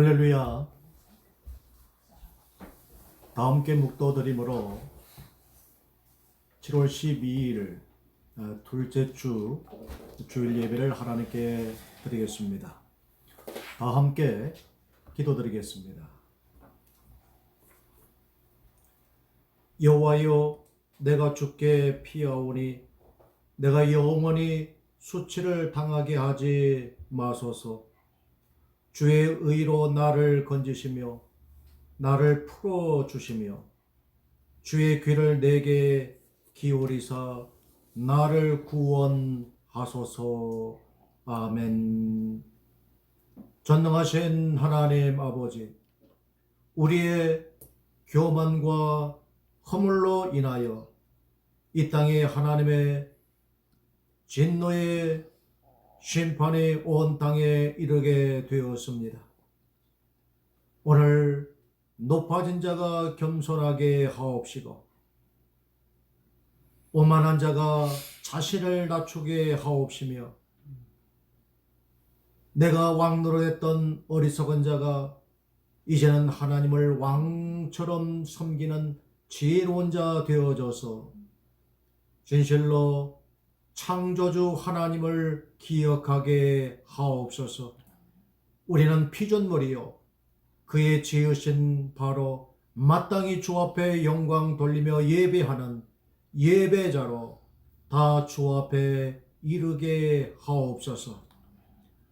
할렐루야. 다 함께 묵도드림으로 7월 12일 둘째 주 주일 예배를 하나님께 드리겠습니다. 다 함께 기도드리겠습니다. 여호와여, 내가 주께 피하오니 내가 영원히 수치를 당하게 하지 마소서. 주의 의로 나를 건지시며 나를 풀어주시며 주의 귀를 내게 기울이사 나를 구원하소서. 아멘. 전능하신 하나님 아버지, 우리의 교만과 허물로 인하여 이 땅에 하나님의 진노의 심판이 온 땅에 이르게 되었습니다. 오늘 높아진 자가 겸손하게 하옵시고 오만한 자가 자신을 낮추게 하옵시며 내가 왕노릇했던 어리석은 자가 이제는 하나님을 왕처럼 섬기는 지혜로운 자 되어져서 진실로 창조주 하나님을 기억하게 하옵소서. 우리는 피조물이요 그의 지으신 바로 마땅히 주 앞에 영광 돌리며 예배하는 예배자로 다 주 앞에 이르게 하옵소서.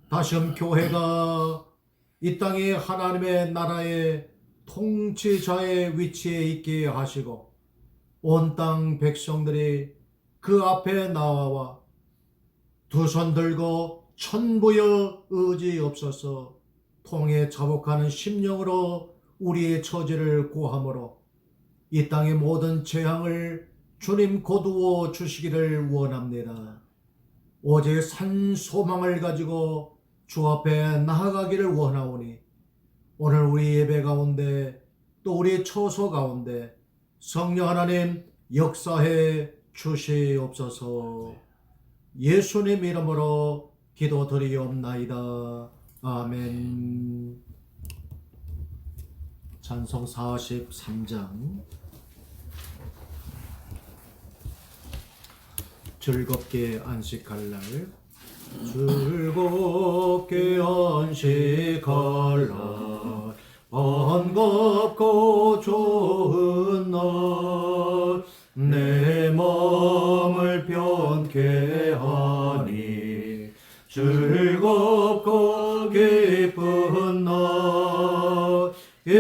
다시금 교회가 이 땅에 하나님의 나라의 통치자의 위치에 있게 하시고 온 땅 백성들이 그 앞에 나와 두 손 들고 천부여 의지없어서 통에 자복하는 심령으로 우리의 처지를 고함으로 이 땅의 모든 재앙을 주님 거두어 주시기를 원합니다. 오직 산 소망을 가지고 주 앞에 나아가기를 원하오니 오늘 우리 예배 가운데 또 우리 처소 가운데 성령 하나님 역사해 주시옵소서. 예수님 이름으로 기도드리옵나이다. 아멘. 찬송 43장. 즐겁게 안식할 날, 즐겁게 안식할 날, 반갑고 좋은 날, 내 마음을 편케 하니 즐겁고 기쁜 날, 이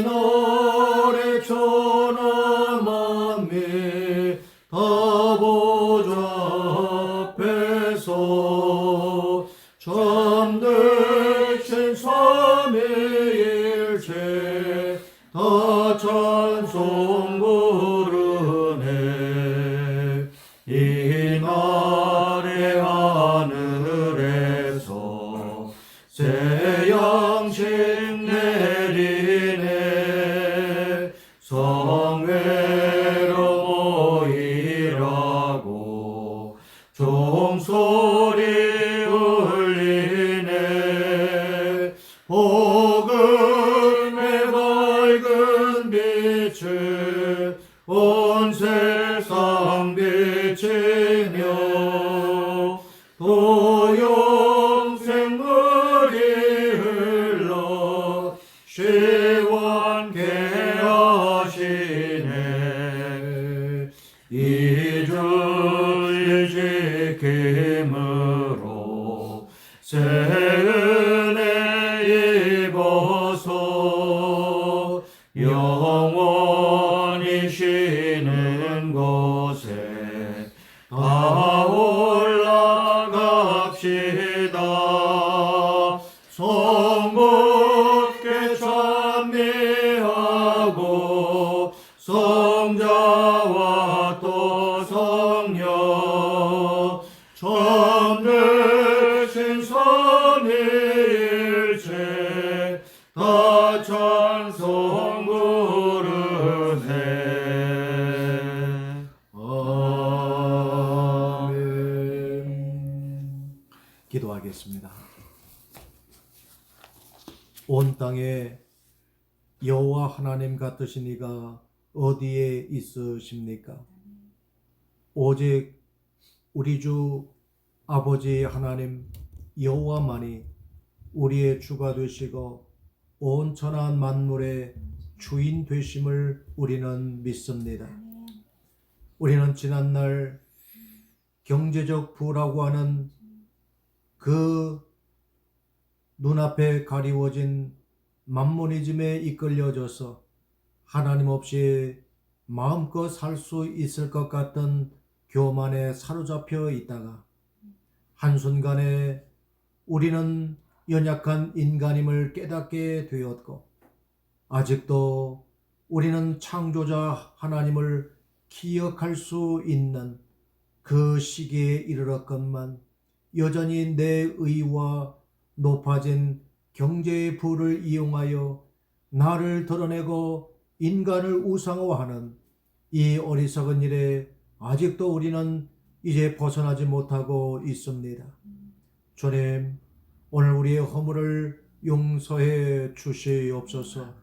날에 천하 만민 다 보좌 앞에서 참되신 삼위일체 다 찬송 부르네. 이 날의 하늘에서 새 양식 내리네. 성회로 모이라고 종소리 울리네. 복음의 밝은 빛을 온 세상 비치며 또 영생물이 흘러 시원케 하시네. 이 주를 지킴으로 새 은혜 입어서 영원히 쉬는 곳에 다 올라갑시다. 성복게 찬미하고 성자와 또 성령 참되신 삼위일체 다 찬송 부르네. 아멘. 기도하겠습니다. 온 땅에 여호와 하나님 같으신 이가 어디에 있으십니까? 오직 우리 주 아버지 하나님 여호와만이 우리의 주가 되시고 온 천한 만물의 주인 되심을 우리는 믿습니다. 우리는 지난날 경제적 부라고 하는 그 눈앞에 가리워진 만모니즘에 이끌려져서 하나님 없이 마음껏 살 수 있을 것 같던 교만에 사로잡혀 있다가 한순간에 우리는 연약한 인간임을 깨닫게 되었고, 아직도 우리는 창조자 하나님을 기억할 수 있는 그 시기에 이르렀건만 여전히 내 의와 높아진 경제의 부를 이용하여 나를 드러내고 인간을 우상화하는 이 어리석은 일에 아직도 우리는 이제 벗어나지 못하고 있습니다. 주님, 오늘 우리의 허물을 용서해 주시옵소서.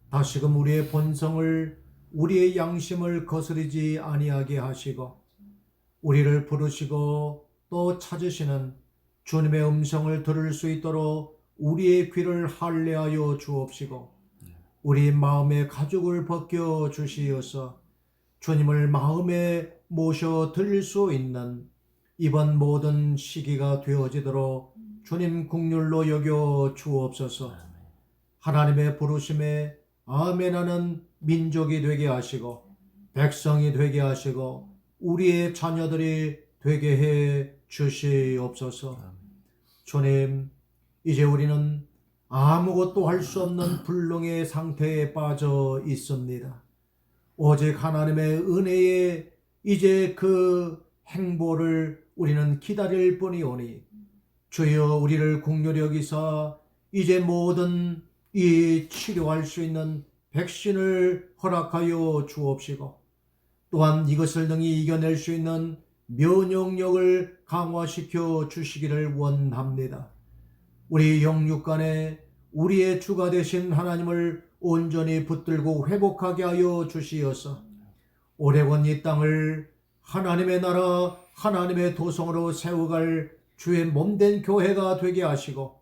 다시금 우리의 본성을, 우리의 양심을 거스르지 아니하게 하시고 우리를 부르시고 또 찾으시는 주님의 음성을 들을 수 있도록 우리의 귀를 할례하여 주옵시고 우리 마음의 가죽을 벗겨 주시어서 주님을 마음에 모셔 드릴 수 있는 이번 모든 시기가 되어지도록 주님 긍휼로 여겨 주옵소서. 하나님의 부르심에 아멘하는 민족이 되게 하시고 백성이 되게 하시고 우리의 자녀들이 되게 해 주시옵소서. 주님, 이제 우리는 아무것도 할 수 없는 불능의 상태에 빠져 있습니다. 오직 하나님의 은혜에 이제 그 행보를 우리는 기다릴 뿐이오니 주여 우리를 긍휼히 여기사 이제 모든 이 치료할 수 있는 백신을 허락하여 주옵시고 또한 이것을 능히 이겨낼 수 있는 면역력을 강화시켜 주시기를 원합니다. 우리 영육 간에 우리의 주가 되신 하나님을 온전히 붙들고 회복하게 하여 주시어서 오래건 이 땅을 하나님의 나라, 하나님의 도성으로 세워갈 주의 몸된 교회가 되게 하시고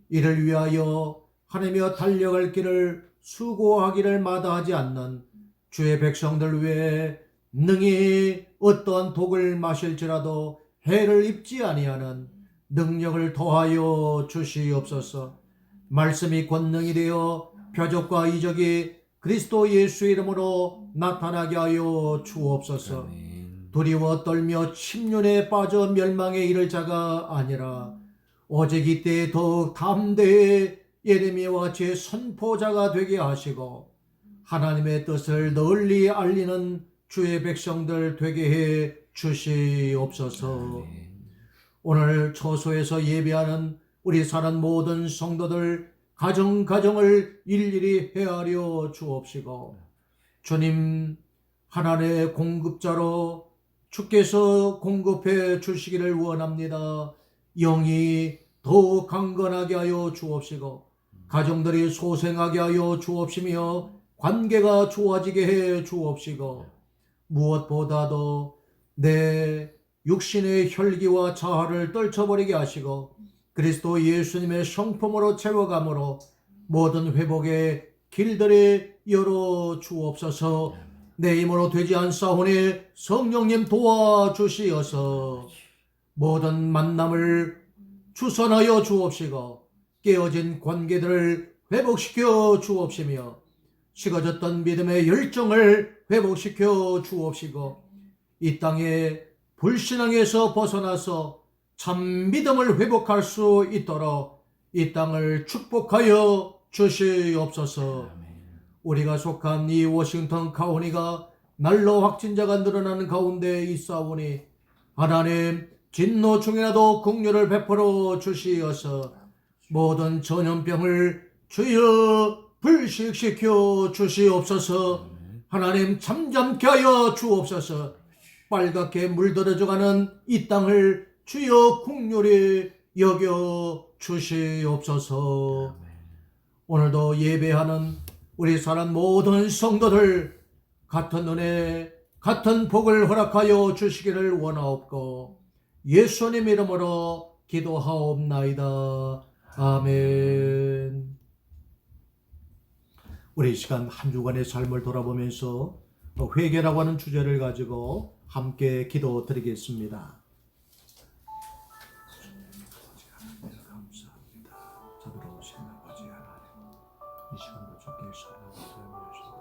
이를 위하여 하나님여 달려갈 길을 수고하기를 마다하지 않는 주의 백성들 위해 능히 어떠한 독을 마실지라도 해를 입지 아니하는 능력을 더하여 주시옵소서. 말씀이 권능이 되어 표적과 이적이 그리스도 예수 이름으로 나타나게 하여 주옵소서. 두려워 떨며 침륜에 빠져 멸망에 이를 자가 아니라 오직 이때에 더욱 담대히 예레미야와 같이 선포자가 되게 하시고 하나님의 뜻을 널리 알리는 주의 백성들 되게 해 주시옵소서. 오늘 초소에서 예배하는 우리 사는 모든 성도들 가정을 일일이 헤아려 주옵시고 주님 하나님의 공급자로 주께서 공급해 주시기를 원합니다. 영이 더욱 강건하게 하여 주옵시고 가정들이 소생하게 하여 주옵시며 관계가 좋아지게 해 주옵시고 무엇보다도 내 육신의 혈기와 자아를 떨쳐버리게 하시고 그리스도 예수님의 성품으로 채워감으로 모든 회복의 길들이 열어 주옵소서. 내 힘으로 되지 않사오니 성령님 도와주시어서 모든 만남을 주선하여 주옵시고 깨어진 관계들을 회복시켜 주옵시며 식어졌던 믿음의 열정을 회복시켜 주옵시고 이 땅에 불신앙에서 벗어나서 참 믿음을 회복할 수 있도록 이 땅을 축복하여 주시옵소서. 우리가 속한 이 워싱턴 카운티가 날로 확진자가 늘어나는 가운데 있사오니 하나님 진노 중이라도 긍휼을 베풀어 주시어서 모든 전염병을 주여 불식시켜 주시옵소서. 하나님 잠잠케 하여 주옵소서. 빨갛게 물들어져가는 이 땅을 주여 긍휼히 여겨 주시옵소서. 오늘도 예배하는 우리 사람 모든 성도들 같은 은혜, 같은 복을 허락하여 주시기를 원하옵고 예수님 이름으로 기도하옵나이다. 아멘. 우리 이 시간 한 주간의 삶을 돌아보면서 회개라고 하는 주제를 가지고 함께 기도드리겠습니다. 감사합니다. 자비로우신 아버지 하나님, 이 시간도 주께 사랑을 드리시고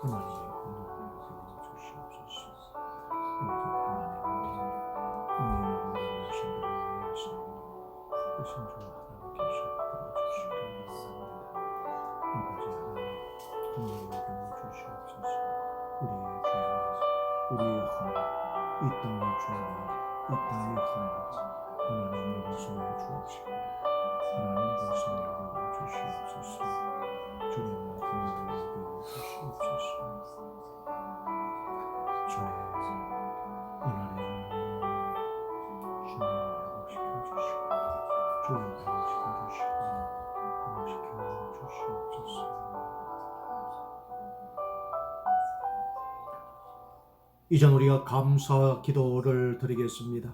하나님의 권능을 주시옵소서. 하나님 은혜하신 분을 위해서 크신 주 하나님께서 들어주시기를 원합니다. 아버지 하나님, 권능을 주시옵소서. 우리의 죄와 우리의 이 땅의 죄와 이 땅의 하나님 용서해 주옵시고 하나님 말씀을 주시옵소서. 주님의 권능을 주시옵소서. 주의 하나님 주님 회복시켜 주시고 주님 회복시켜 주시고 회복시켜 주시옵소서. 이전 우리가 감사 기도를 드리겠습니다.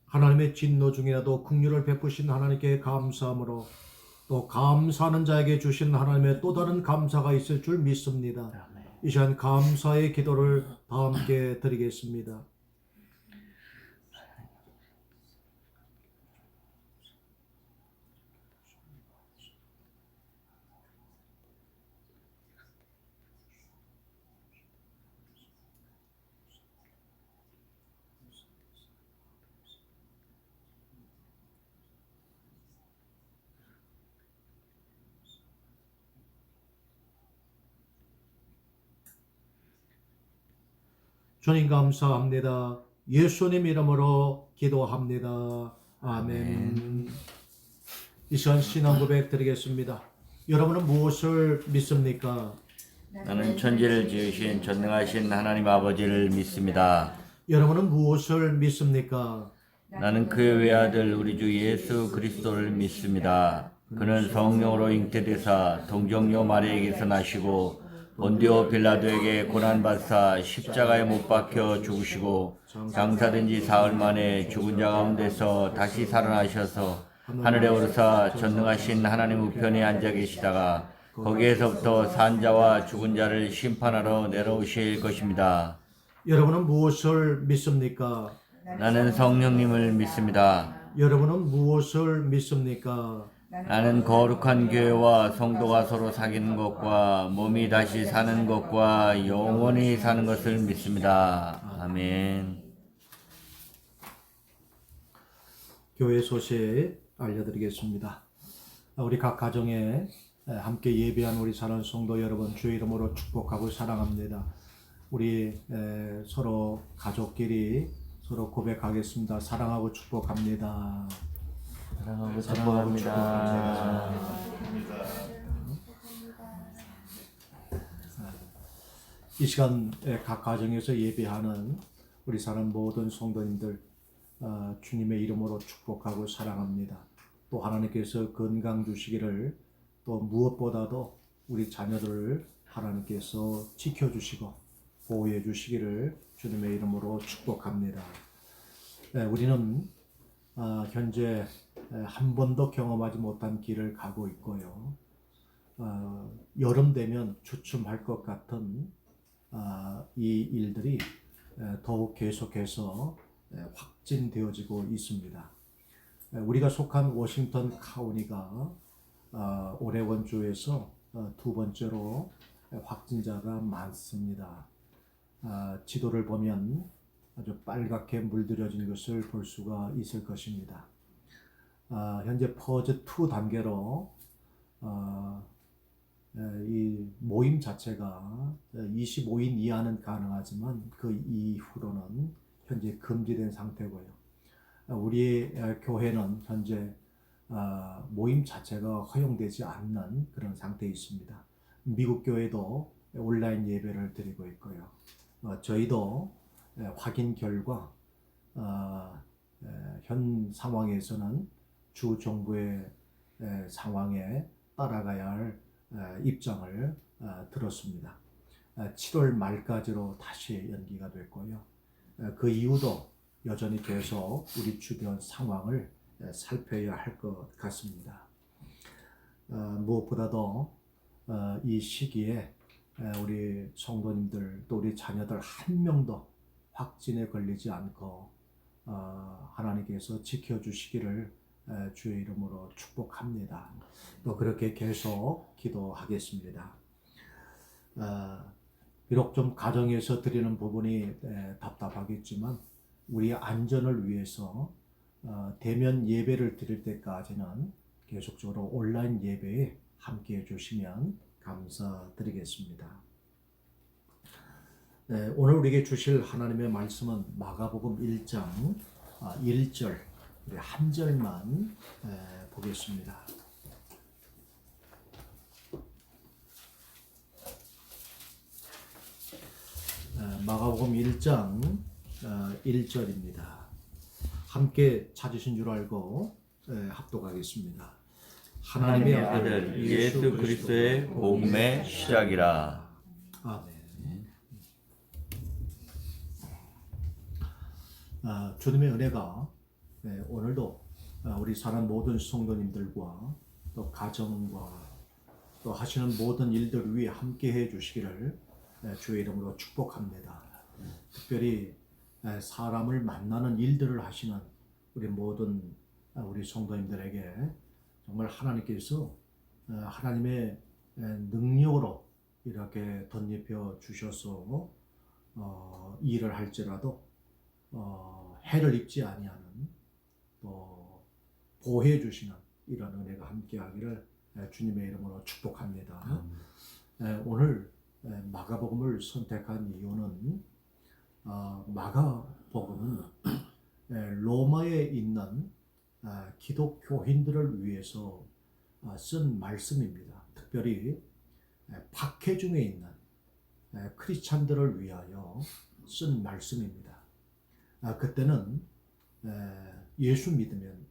하나님의 진노 중이라도 긍휼을 베푸신 하나님께 감사함으로 또 감사하는 자에게 주신 하나님의 또 다른 감사가 있을 줄 믿습니다. 이 시간 감사의 기도를 다 함께 드리겠습니다. 주님 감사합니다. 예수님 이름으로 기도합니다. 아멘. 이 시간 신앙 고백 드리겠습니다. 여러분은 무엇을 믿습니까? 나는 천지를 지으신 전능하신 하나님 아버지를 믿습니다. 여러분은 무엇을 믿습니까? 나는 그의 외아들 우리 주 예수 그리스도를 믿습니다. 그는 성령으로 잉태되사 동정녀 마리아에게서 나시고 본디오 빌라도에게 고난받사 십자가에 못 박혀 죽으시고 장사된 지 사흘 만에 죽은 자 가운데서 다시 살아나셔서 하늘에 오르사 전능하신 하나님 우편에 앉아 계시다가 거기에서부터 산 자와 죽은 자를 심판하러 내려오실 것입니다. 여러분은 무엇을 믿습니까? 나는 성령님을 믿습니다. 여러분은 무엇을 믿습니까? 나는 거룩한 교회와 성도가 서로 사귀는 것과 몸이 다시 사는 것과 영원히 사는 것을 믿습니다. 아멘. 교회 소식 알려드리겠습니다. 우리 각 가정에 함께 예배한 우리 사랑하는 성도 여러분 주의 이름으로 축복하고 사랑합니다. 우리 서로 가족끼리 서로 고백하겠습니다. 사랑하고 축복합니다. 사랑하고 축복합니다. 이 시간 각 가정에서 예배하는 우리 사랑 모든 성도님들 주님의 이름으로 축복하고 사랑합니다. 또 하나님께서 건강 주시기를 또 무엇보다도 우리 자녀들을 하나님께서 지켜주시고 보호해 주시기를 주님의 이름으로 축복합니다. 우리는 현재 한 번도 경험하지 못한 길을 가고 있고요. 여름 되면 주춤할 것 같은 이 일들이 더욱 계속해서 확진되어지고 있습니다. 우리가 속한 워싱턴 카운티가 오레곤주에서 두 번째로 확진자가 많습니다. 지도를 보면 아주 빨갛게 물들여진 것을 볼 수가 있을 것입니다. 현재 퍼즈 2 단계로 이 모임 자체가 25인 이하는 가능하지만 그 이후로는 현재 금지된 상태고요. 우리 교회는 현재 모임 자체가 허용되지 않는 그런 상태에 있습니다. 미국 교회도 온라인 예배를 드리고 있고요. 저희도 확인 결과 현 상황에서는 주 정부의 상황에 따라가야 할 입장을 들었습니다. 7월 말까지로 다시 연기가 됐고요. 그 이후도 여전히 계속 우리 주변 상황을 살펴야 할 것 같습니다. 무엇보다도 이 시기에 우리 성도님들 또 우리 자녀들 한 명도 확진에 걸리지 않고 하나님께서 지켜주시기를 주의 이름으로 축복합니다. 또 그렇게 계속 기도하겠습니다. 비록 좀 가정에서 드리는 부분이 답답하겠지만 우리의 안전을 위해서 대면 예배를 드릴 때까지는 계속적으로 온라인 예배에 함께해 주시면 감사드리겠습니다. 오늘 우리에게 주실 하나님의 말씀은 마가복음 1장 1절 우리 한 절만 보겠습니다. 마가복음 1장 1절입니다. 함께 찾으신 줄 알고 합독하겠습니다. 하나님의 아들 예수 그리스도의 복음의 시작이라. 아멘. 주님의 은혜가 오늘도 우리 사는 모든 성도님들과 또 가정과 또 하시는 모든 일들 위에 함께해 주시기를 주의 이름으로 축복합니다. 특별히 사람을 만나는 일들을 하시는 우리 모든 우리 성도님들에게 정말 하나님께서 하나님의 능력으로 이렇게 덧입혀 주셔서 일을 할지라도 해를 입지 아니하는 또 보호해 주시는 이런 은혜가 함께하기를 주님의 이름으로 축복합니다. 오늘 마가복음을 선택한 이유는 마가복음은 로마에 있는 기독교인들을 위해서 쓴 말씀입니다. 특별히 박해 중에 있는 크리스찬들을 위하여 쓴 말씀입니다. 그때는 예수 믿으면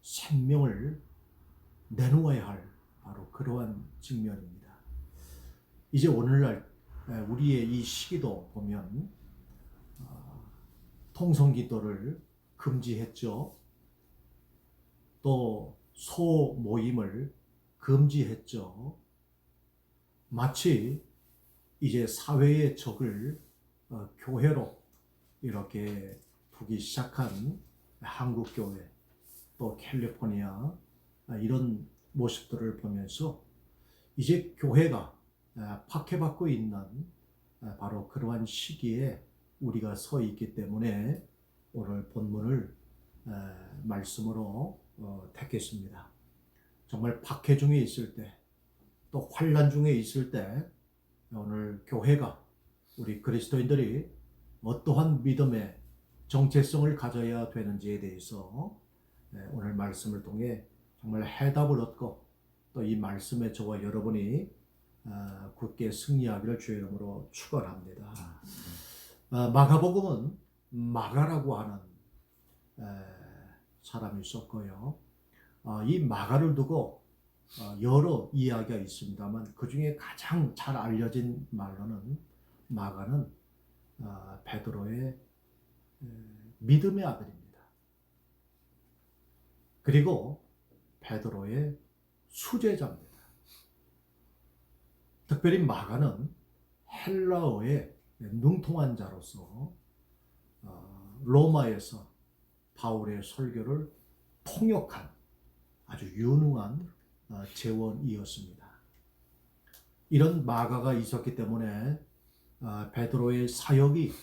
생명을 내놓아야 할 바로 그러한 측면입니다. 이제 오늘날 우리의 이 시기도 보면 통성기도를 금지했죠. 또 소모임을 금지했죠. 마치 이제 사회의 적을 교회로 이렇게 두기 시작한 한국교회 또 캘리포니아 이런 모습들을 보면서 이제 교회가 박해받고 있는 바로 그러한 시기에 우리가 서 있기 때문에 오늘 본문을 말씀으로 택했습니다. 정말 박해 중에 있을 때 또 환난 중에 있을 때 오늘 교회가 우리 그리스도인들이 어떠한 믿음의 정체성을 가져야 되는지에 대해서 오늘 말씀을 통해 정말 해답을 얻고 또 이 말씀에 저와 여러분이 굳게 승리하기를 주의 이름으로 축원합니다. 마가복음은 마가라고 하는 사람이 있었고요. 이 마가를 두고 여러 이야기가 있습니다만 그 중에 가장 잘 알려진 말로는 마가는 베드로의 믿음의 아들입니다. 그리고 베드로의 수제자입니다. 특별히 마가는 헬라어에 능통한 자로서 로마에서 바울의 설교를 통역한 아주 유능한 제원이었습니다. 이런 마가가 있었기 때문에 베드로의 사역이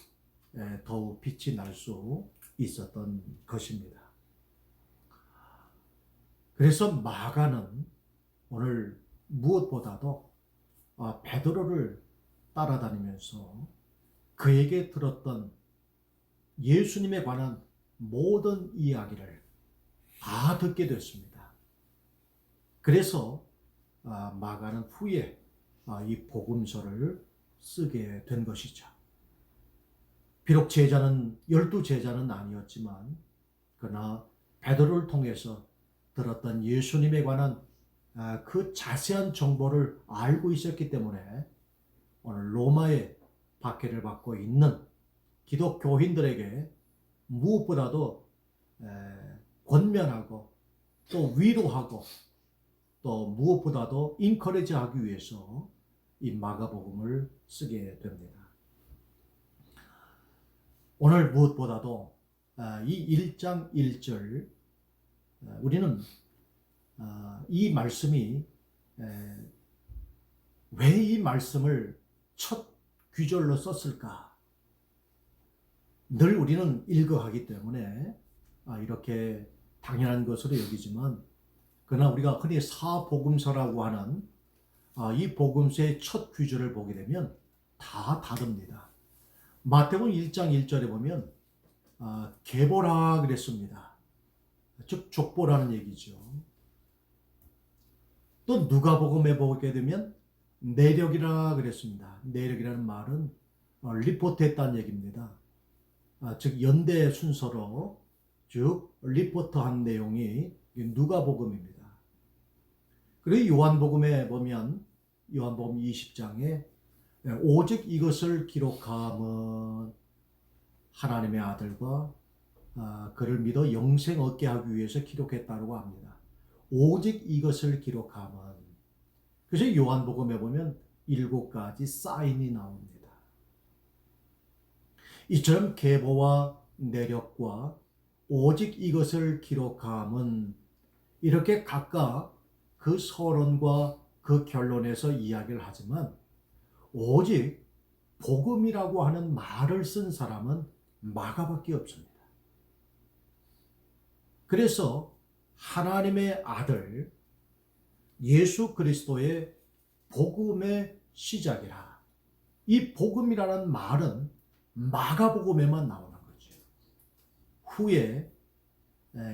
더욱 빛이 날 수 있었던 것입니다. 그래서 마가는 오늘 무엇보다도 베드로를 따라다니면서 그에게 들었던 예수님에 관한 모든 이야기를 다 듣게 됐습니다. 그래서 마가는 후에 이 복음서를 쓰게 된 것이죠. 비록 제자는 12 제자는 아니었지만 그러나 베드로를 통해서 들었던 예수님에 관한 그 자세한 정보를 알고 있었기 때문에 오늘 로마의 박해를 받고 있는 기독교인들에게 무엇보다도 권면하고 또 위로하고 또 무엇보다도 인커리지하기 위해서 이 마가복음을 쓰게 됩니다. 오늘 무엇보다도 이 1장 1절 우리는 이 말씀이 왜 이 말씀을 첫 귀절로 썼을까? 늘 우리는 읽어하기 때문에 이렇게 당연한 것으로 여기지만 그러나 우리가 흔히 사복음서라고 하는 이 복음서의 첫 귀절을 보게 되면 다 다릅니다. 마태복음 1장 1절에 보면 계보라 그랬습니다. 즉 족보라는 얘기죠. 또 누가복음에 보게 되면 내력이라 그랬습니다. 내력이라는 말은 리포트했다는 얘기입니다. 즉 연대 순서로 즉 리포트한 내용이 누가복음입니다. 그리고 요한복음에 보면 요한복음 20장에 오직 이것을 기록함은 하나님의 아들과 그를 믿어 영생 얻게 하기 위해서 기록했다고 합니다. 오직 이것을 기록함은. 그래서 요한복음에 보면 7가지 사인이 나옵니다. 이처럼 계보와 내력과 오직 이것을 기록함은 이렇게 각각 그 서론과 그 결론에서 이야기를 하지만 오직 복음이라고 하는 말을 쓴 사람은 마가밖에 없습니다. 그래서 하나님의 아들 예수 그리스도의 복음의 시작이라. 이 복음이라는 말은 마가복음에만 나오는 거죠. 후에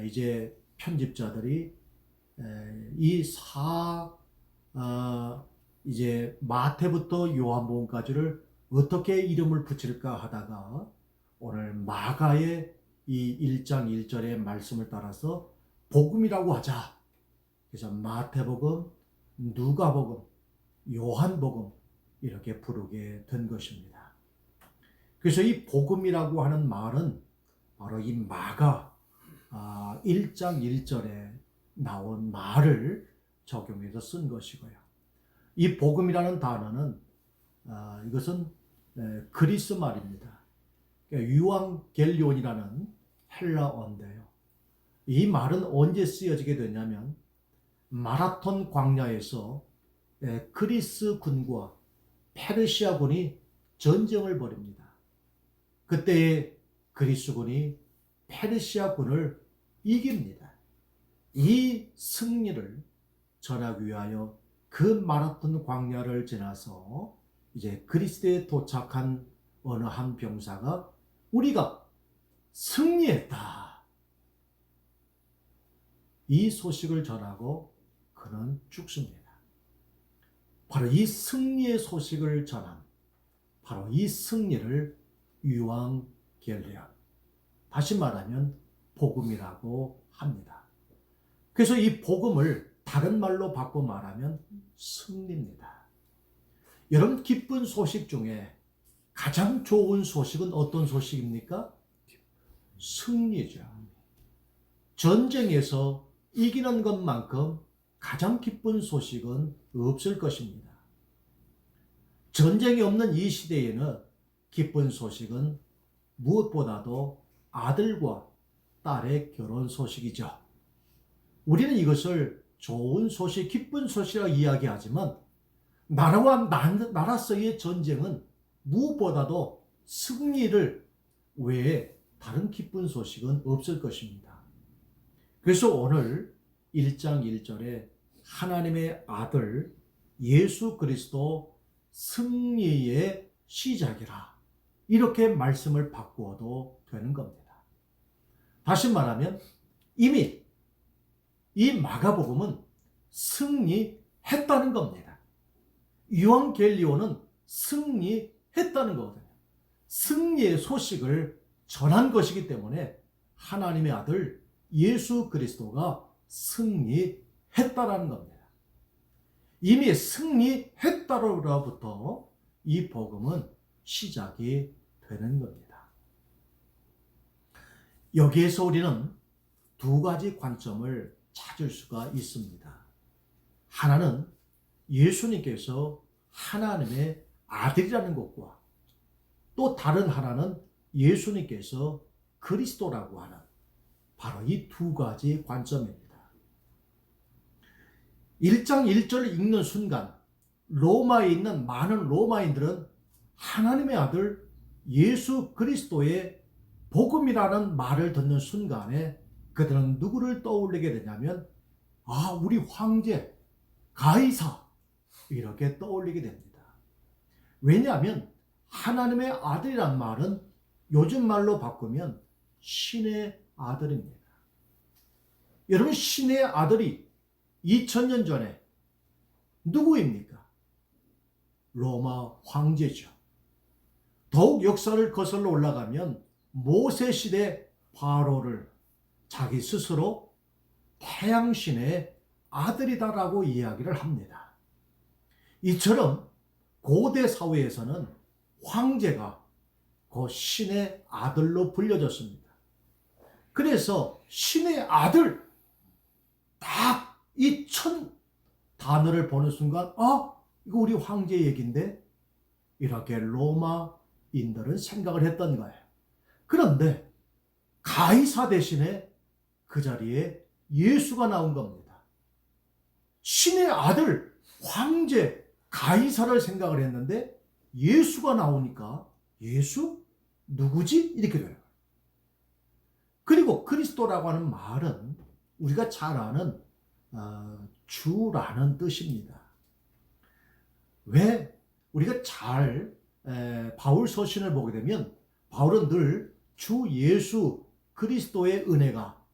이제 편집자들이 이제 마태부터 요한복음까지를 어떻게 이름을 붙일까 하다가 오늘 마가의 이 1장 1절의 말씀을 따라서 복음이라고 하자. 그래서 마태복음, 누가복음, 요한복음 이렇게 부르게 된 것입니다. 그래서 이 복음이라고 하는 말은 바로 이 마가 1장 1절에 나온 말을 적용해서 쓴 것이고요. 이 복음이라는 단어는 이것은 그리스 말입니다. 유앙겔리온이라는 헬라어인데요. 이 말은 언제 쓰여지게 되냐면 마라톤 광야에서 그리스 군과 페르시아 군이 전쟁을 벌입니다. 그때 그리스 군이 페르시아 군을 이깁니다. 이 승리를 전하기 위하여 그 마라톤 광야를 지나서 이제 그리스에 도착한 어느 한 병사가 우리가 승리했다. 이 소식을 전하고 그는 죽습니다. 바로 이 승리의 소식을 전한 바로 이 승리를 유앙겔리온, 다시 말하면 복음이라고 합니다. 그래서 이 복음을 다른 말로 바꿔 말하면 승리입니다. 여러분, 기쁜 소식 중에 가장 좋은 소식은 어떤 소식입니까? 승리죠. 전쟁에서 이기는 것만큼 가장 기쁜 소식은 없을 것입니다. 전쟁이 없는 이 시대에는 기쁜 소식은 무엇보다도 아들과 딸의 결혼 소식이죠. 우리는 이것을 좋은 소식, 기쁜 소식이라고 이야기하지만 나라와 나라서의 전쟁은 무엇보다도 승리를 외에 다른 기쁜 소식은 없을 것입니다. 그래서 오늘 1장 1절에 하나님의 아들 예수 그리스도 승리의 시작이라 이렇게 말씀을 바꾸어도 되는 겁니다. 다시 말하면 이미 이 마가복음은 승리했다는 겁니다. 유앙겔리온은 승리했다는 거거든요. 승리의 소식을 전한 것이기 때문에 하나님의 아들 예수 그리스도가 승리했다라는 겁니다. 이미 승리했다로부터 이 복음은 시작이 되는 겁니다. 여기에서 우리는 두 가지 관점을 찾을 수가 있습니다. 하나는 예수님께서 하나님의 아들이라는 것과 또 다른 하나는 예수님께서 그리스도라고 하는 바로 이 두 가지 관점입니다. 1장 1절을 읽는 순간 로마에 있는 많은 로마인들은 하나님의 아들 예수 그리스도의 복음이라는 말을 듣는 순간에 그들은 누구를 떠올리게 되냐면 우리 황제 가이사 이렇게 떠올리게 됩니다. 왜냐하면 하나님의 아들이란 말은 요즘 말로 바꾸면 신의 아들입니다. 여러분, 신의 아들이 2000년 전에 누구입니까? 로마 황제죠. 더욱 역사를 거슬러 올라가면 모세 시대 바로를 자기 스스로 태양신의 아들이다라고 이야기를 합니다. 이처럼 고대 사회에서는 황제가 그 신의 아들로 불려졌습니다. 그래서 신의 아들 딱 이 천 단어를 보는 순간 이거 우리 황제 얘기인데 이렇게 로마인들은 생각을 했던 거예요. 그런데 가이사 대신에 그 자리에 예수가 나온 겁니다. 신의 아들 황제 가이사를 생각을 했는데 예수가 나오니까 예수? 누구지? 이렇게 돼요. 그리고 그리스도라고 하는 말은 우리가 잘 아는 주라는 뜻입니다. 왜 우리가 잘 바울 서신을 보게 되면 바울은 늘 주 예수 그리스도의 은혜가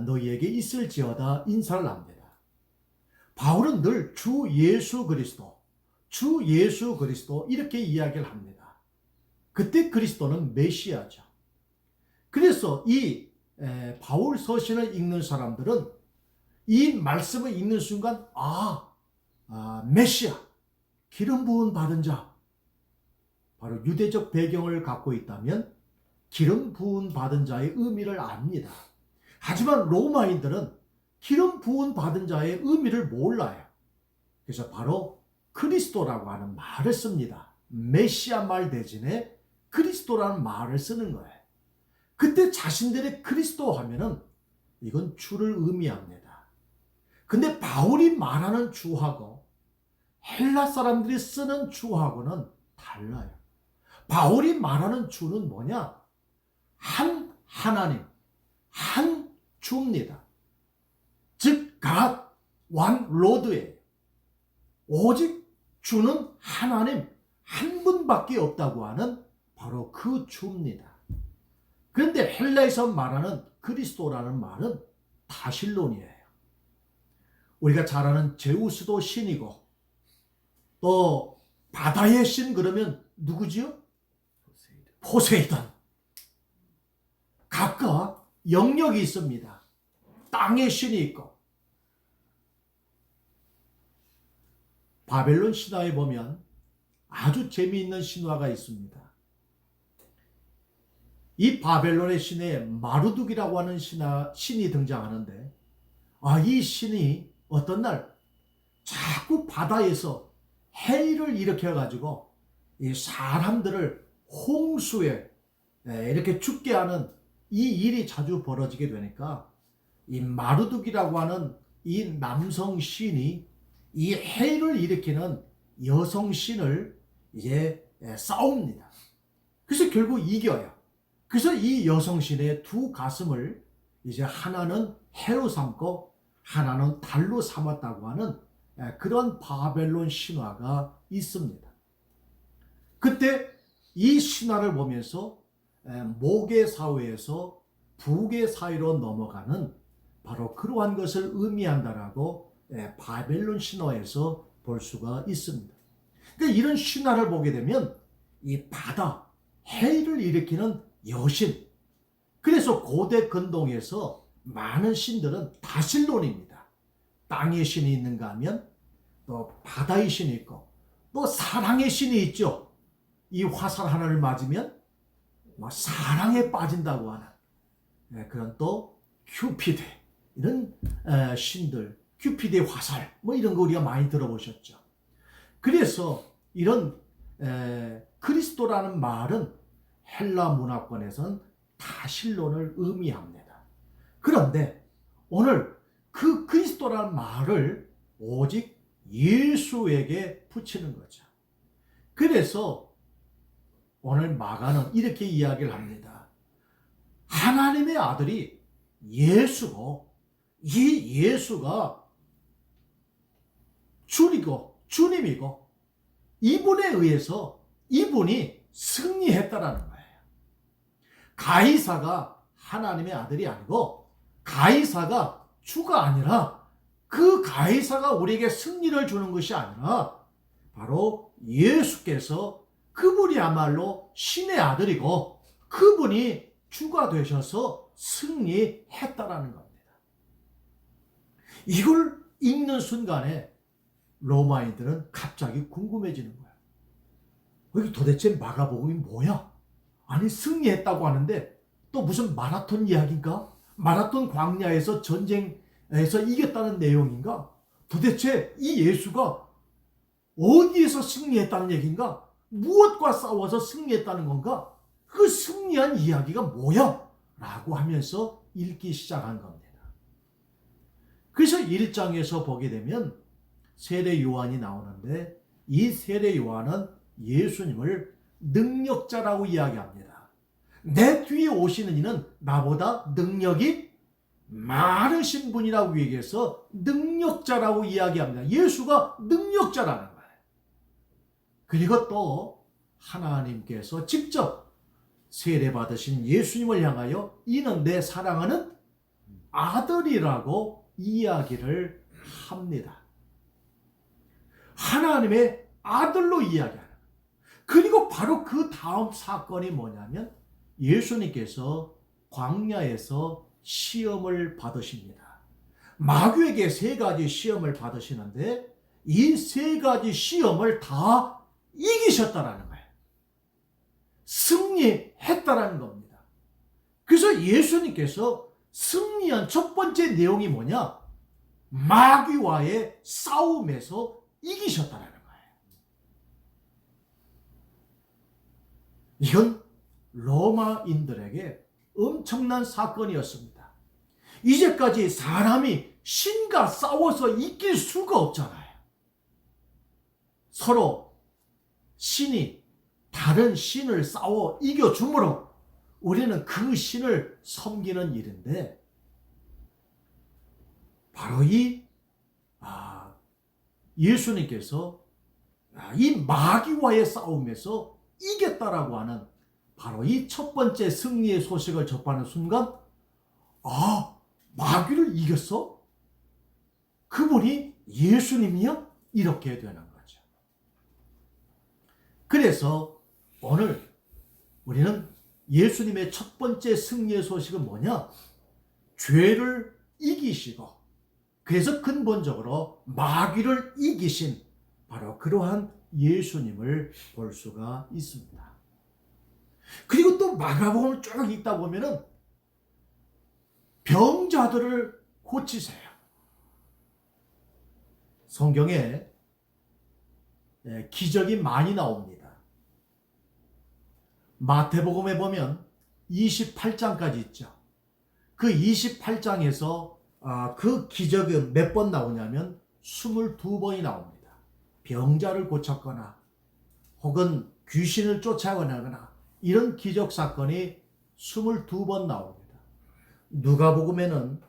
너희에게 있을지어다 인사를 합니다. 바울은 늘 주 예수 그리스도 이렇게 이야기를 합니다. 그때 그리스도는 메시아죠. 그래서 이 바울 서신을 읽는 사람들은 이 말씀을 읽는 순간 메시아, 기름 부은 받은 자, 바로 유대적 배경을 갖고 있다면 기름 부은 받은 자의 의미를 압니다. 하지만 로마인들은 기름 부은 받은 자의 의미를 몰라요. 그래서 바로 그리스도라고 하는 말을 씁니다. 메시아 말 대신에 그리스도라는 말을 쓰는 거예요. 그때 자신들의 그리스도 하면은 이건 주를 의미합니다. 근데 바울이 말하는 주하고 헬라 사람들이 쓰는 주하고는 달라요. 바울이 말하는 주는 뭐냐? 한 하나님, 한 주입니다. 즉 God, one Lord예요. 오직 주는 하나님 한 분밖에 없다고 하는 바로 그 주입니다. 그런데 헬라에서 말하는 그리스도라는 말은 다실론이에요. 우리가 잘 아는 제우스도 신이고 또 바다의 신 그러면 누구지요? 포세이돈. 각각 영역이 있습니다. 땅의 신이 있고 바벨론 신화에 보면 아주 재미있는 신화가 있습니다. 이 바벨론의 신에 마르둑이라고 하는 신이 등장하는데 이 신이 어떤 날 자꾸 바다에서 해일을 일으켜가지고 이 사람들을 홍수에 이렇게 죽게 하는 이 일이 자주 벌어지게 되니까 이 마르둑이라고 하는 이 남성 신이 이 해일을 일으키는 여성 신을 이제 싸웁니다. 그래서 결국 이겨요. 그래서 이 여성 신의 두 가슴을 이제 하나는 해로 삼고 하나는 달로 삼았다고 하는 그런 바벨론 신화가 있습니다. 그때 이 신화를 보면서 모계 사회에서 부계 사회로 넘어가는 바로 그러한 것을 의미한다라고 바벨론 신화에서 볼 수가 있습니다. 그러니까 이런 신화를 보게 되면 이 바다, 해일을 일으키는 여신, 그래서 고대 근동에서 많은 신들은 다신론입니다. 땅의 신이 있는가 하면 또 바다의 신이 있고 또 사랑의 신이 있죠. 이 화살 하나를 맞으면 뭐 사랑에 빠진다고 하는 그런 또 큐피드 이런 신들, 큐피드의 화살 뭐 이런 거 우리가 많이 들어보셨죠. 그래서 이런 그리스도라는 말은 헬라 문화권에선 다신론을 의미합니다. 그런데 오늘 그 그리스도라는 말을 오직 예수에게 붙이는 거죠. 그래서 오늘 마가는 이렇게 이야기를 합니다. 하나님의 아들이 예수고 이 예수가 주님이고 이분에 의해서 이분이 승리했다라는 거예요. 가이사가 하나님의 아들이 아니고 가이사가 주가 아니라 그 가이사가 우리에게 승리를 주는 것이 아니라 바로 예수께서 그분이야말로 신의 아들이고 그분이 주가 되셔서 승리했다라는 겁니다. 이걸 읽는 순간에 로마인들은 갑자기 궁금해지는 거야. 여기 도대체 마가복음이 뭐야? 아니 승리했다고 하는데 또 무슨 마라톤 이야기인가? 마라톤 광야에서 전쟁에서 이겼다는 내용인가? 도대체 이 예수가 어디에서 승리했다는 얘기인가? 무엇과 싸워서 승리했다는 건가? 그 승리한 이야기가 뭐야? 라고 하면서 읽기 시작한 겁니다. 그래서 1장에서 보게 되면 세례 요한이 나오는데 이 세례 요한은 예수님을 능력자라고 이야기합니다. 내 뒤에 오시는 이는 나보다 능력이 많으신 분이라고 얘기해서 능력자라고 이야기합니다. 예수가 능력자라는 거예요. 그리고 또 하나님께서 직접 세례받으신 예수님을 향하여 이는 내 사랑하는 아들이라고 이야기를 합니다. 하나님의 아들로 이야기하는. 그리고 바로 그 다음 사건이 뭐냐면 예수님께서 광야에서 시험을 받으십니다. 마귀에게 3가지 시험을 받으시는데 이 3가지 시험을 다 이기셨다라는 거예요. 승리했다라는 겁니다. 그래서 예수님께서 승리한 첫 번째 내용이 뭐냐? 마귀와의 싸움에서 이기셨다라는 거예요. 이건 로마인들에게 엄청난 사건이었습니다. 이제까지 사람이 신과 싸워서 이길 수가 없잖아요. 서로 신이 다른 신을 싸워 이겨주므로 우리는 그 신을 섬기는 일인데 바로 예수님께서 이 마귀와의 싸움에서 이겼다라고 하는 바로 이 첫 번째 승리의 소식을 접하는 순간 마귀를 이겼어? 그분이 예수님이야? 이렇게 되는 거죠. 그래서 오늘 우리는 예수님의 첫 번째 승리의 소식은 뭐냐? 죄를 이기시고 그래서 근본적으로 마귀를 이기신 바로 그러한 예수님을 볼 수가 있습니다. 그리고 또 마가복음을 쭉 읽다 보면은 병자들을 고치세요. 성경에 기적이 많이 나옵니다. 마태복음에 보면 28장까지 있죠. 그 28장에서 그 기적은 몇 번 나오냐면 22번이 나옵니다. 병자를 고쳤거나 혹은 귀신을 쫓아내거나 이런 기적 사건이 22번 나옵니다. 누가복음에는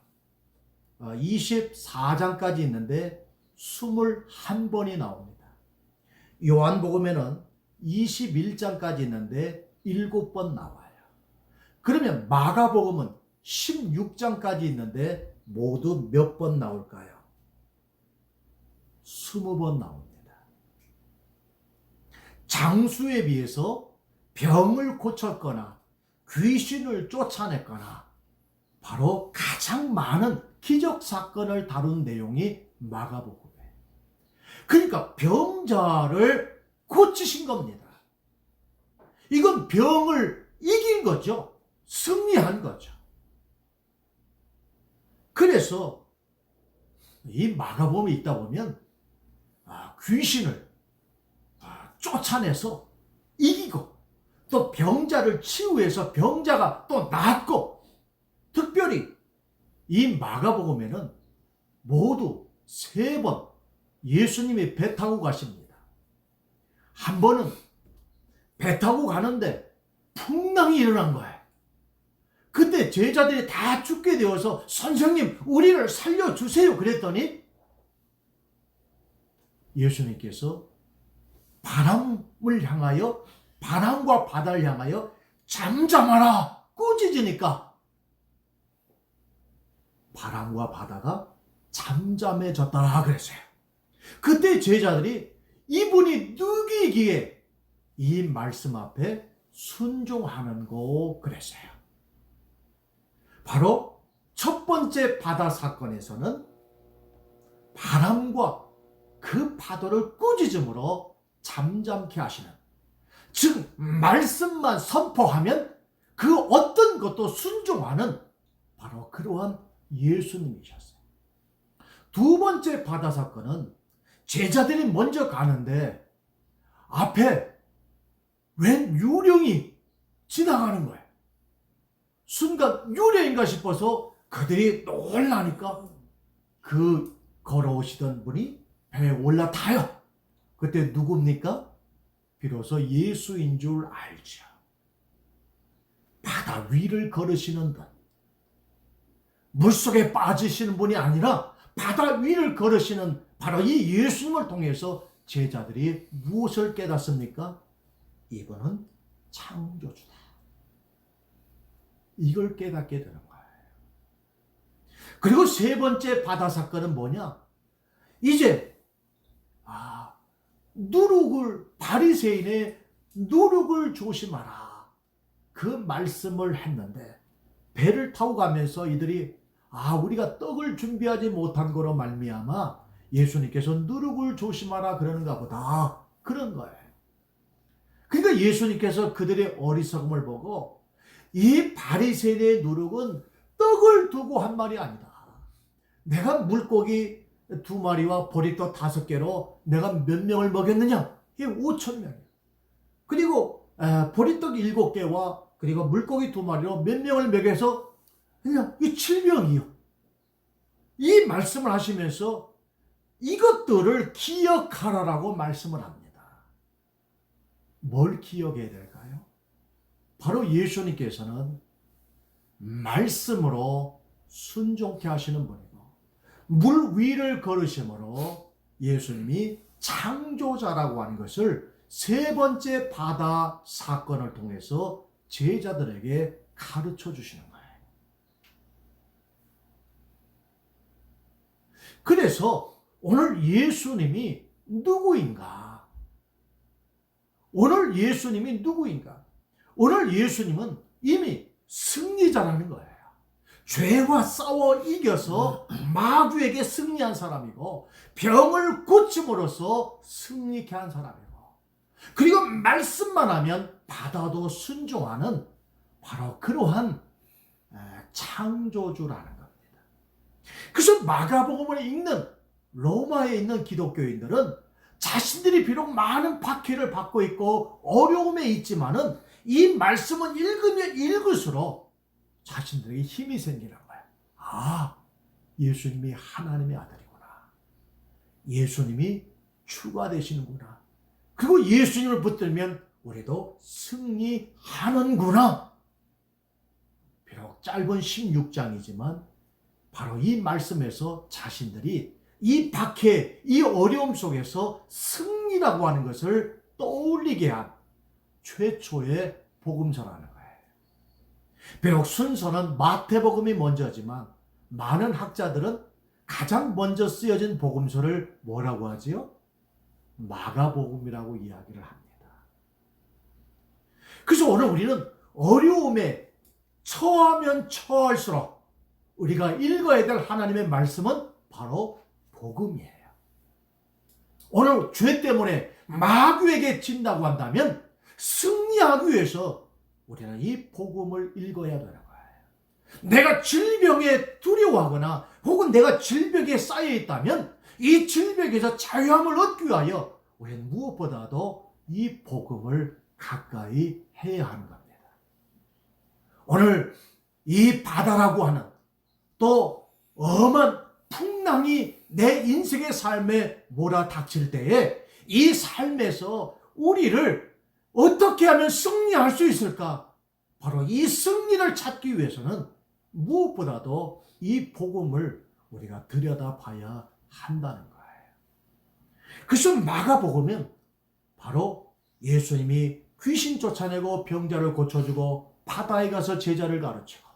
24장까지 있는데 21번이 나옵니다. 요한복음에는 21장까지 있는데 7번 나와요. 그러면 마가복음은 16장까지 있는데 모두 몇 번 나올까요? 20번 나옵니다. 장수에 비해서 병을 고쳤거나 귀신을 쫓아냈거나 바로 가장 많은 기적 사건을 다룬 내용이 마가복음이에요. 그러니까 병자를 고치신 겁니다. 이건 병을 이긴 거죠. 승리한 거죠. 그래서 이 마가복음이 있다 보면 귀신을 쫓아내서 이기고 또 병자를 치유해서 병자가 또 낫고, 특별히 이 마가복음에는 모두 3번 예수님이 배 타고 가십니다. 한 번은 배 타고 가는데 풍랑이 일어난 거예요. 그때 제자들이 다 죽게 되어서 선생님 우리를 살려주세요 그랬더니 예수님께서 바람을 향하여, 바람과 바다를 향하여 잠잠하라 꾸짖으니까 바람과 바다가 잠잠해졌다 그랬어요. 그때 제자들이 이분이 누구이기에 이 말씀 앞에 순종하는 거 그랬어요. 바로 첫 번째 바다 사건에서는 바람과 그 파도를 꾸짖음으로 잠잠케 하시는, 즉 말씀만 선포하면 그 어떤 것도 순종하는 바로 그러한 예수님이셨어요. 두 번째 바다 사건은 제자들이 먼저 가는데 앞에 웬 유령이 지나가는 거예요. 순간 유령인가 싶어서 그들이 놀라니까 그 걸어오시던 분이 배에 올라타요. 그때 누굽니까? 비로소 예수인 줄 알죠. 바다 위를 걸으시는 분, 물속에 빠지시는 분이 아니라 바다 위를 걸으시는 바로 이 예수님을 통해서 제자들이 무엇을 깨닫습니까? 이분은 창조주다. 이걸 깨닫게 되는 거예요. 그리고 세 번째 바다 사건은 뭐냐? 이제 누룩을, 바리새인의 누룩을 조심하라 그 말씀을 했는데, 배를 타고 가면서 이들이 우리가 떡을 준비하지 못한 거로 말미암아 예수님께서 누룩을 조심하라 그러는가 보다, 그런 거예요. 그러니까 예수님께서 그들의 어리석음을 보고 이 바리새인의 누룩은 떡을 두고 한 말이 아니다. 내가 물고기 2마리와 보리떡 5개로 내가 몇 명을 먹였느냐? 이게 5,000명이에요. 그리고 보리떡 7개와 그리고 물고기 2마리로 몇 명을 먹여서 그냥 이 7명이요. 이 말씀을 하시면서 이것들을 기억하라라고 말씀을 합니다. 뭘 기억해야 될까요? 바로 예수님께서는 말씀으로 순종케 하시는 분이고, 물 위를 걸으심으로 예수님이 창조자라고 하는 것을 세 번째 바다 사건을 통해서 제자들에게 가르쳐 주시는 거예요. 그래서 오늘 예수님이 누구인가? 오늘 예수님이 누구인가? 오늘 예수님은 이미 승리자라는 거예요. 죄와 싸워 이겨서 마귀에게 승리한 사람이고, 병을 고침으로써 승리케 한 사람이고, 그리고 말씀만 하면 바다도 순종하는 바로 그러한 창조주라는 겁니다. 그래서 마가복음을 읽는 로마에 있는 기독교인들은 자신들이 비록 많은 박해를 받고 있고 어려움에 있지만은 이 말씀은 읽으면 읽을수록 자신들에게 힘이 생기는 거야. 예수님이 하나님의 아들이구나. 예수님이 주가 되시는구나. 그리고 예수님을 붙들면 우리도 승리하는구나. 비록 짧은 16장이지만 바로 이 말씀에서 자신들이 이 박해, 이 어려움 속에서 승리라고 하는 것을 떠올리게 한 최초의 복음서라는 거예요. 비록 순서는 마태복음이 먼저지만 많은 학자들은 가장 먼저 쓰여진 복음서를 뭐라고 하지요? 마가복음이라고 이야기를 합니다. 그래서 오늘 우리는 어려움에 처하면 처할수록 우리가 읽어야 될 하나님의 말씀은 바로 복음이에요. 오늘 죄 때문에 마귀에게 진다고 한다면 승리하기 위해서 우리는 이 복음을 읽어야 되는 거예요. 내가 질병에 두려워하거나 혹은 내가 질병에 쌓여 있다면 이 질병에서 자유함을 얻기 위하여 우리는 무엇보다도 이 복음을 가까이 해야 하는 겁니다. 오늘 이 바다라고 하는 또 엄한 풍랑이 내 인생의 삶에 몰아닥칠 때에 이 삶에서 우리를 어떻게 하면 승리할 수 있을까? 바로 이 승리를 찾기 위해서는 무엇보다도 이 복음을 우리가 들여다봐야 한다는 거예요. 그래서 마가복음은 바로 예수님이 귀신 쫓아내고 병자를 고쳐주고 바다에 가서 제자를 가르치고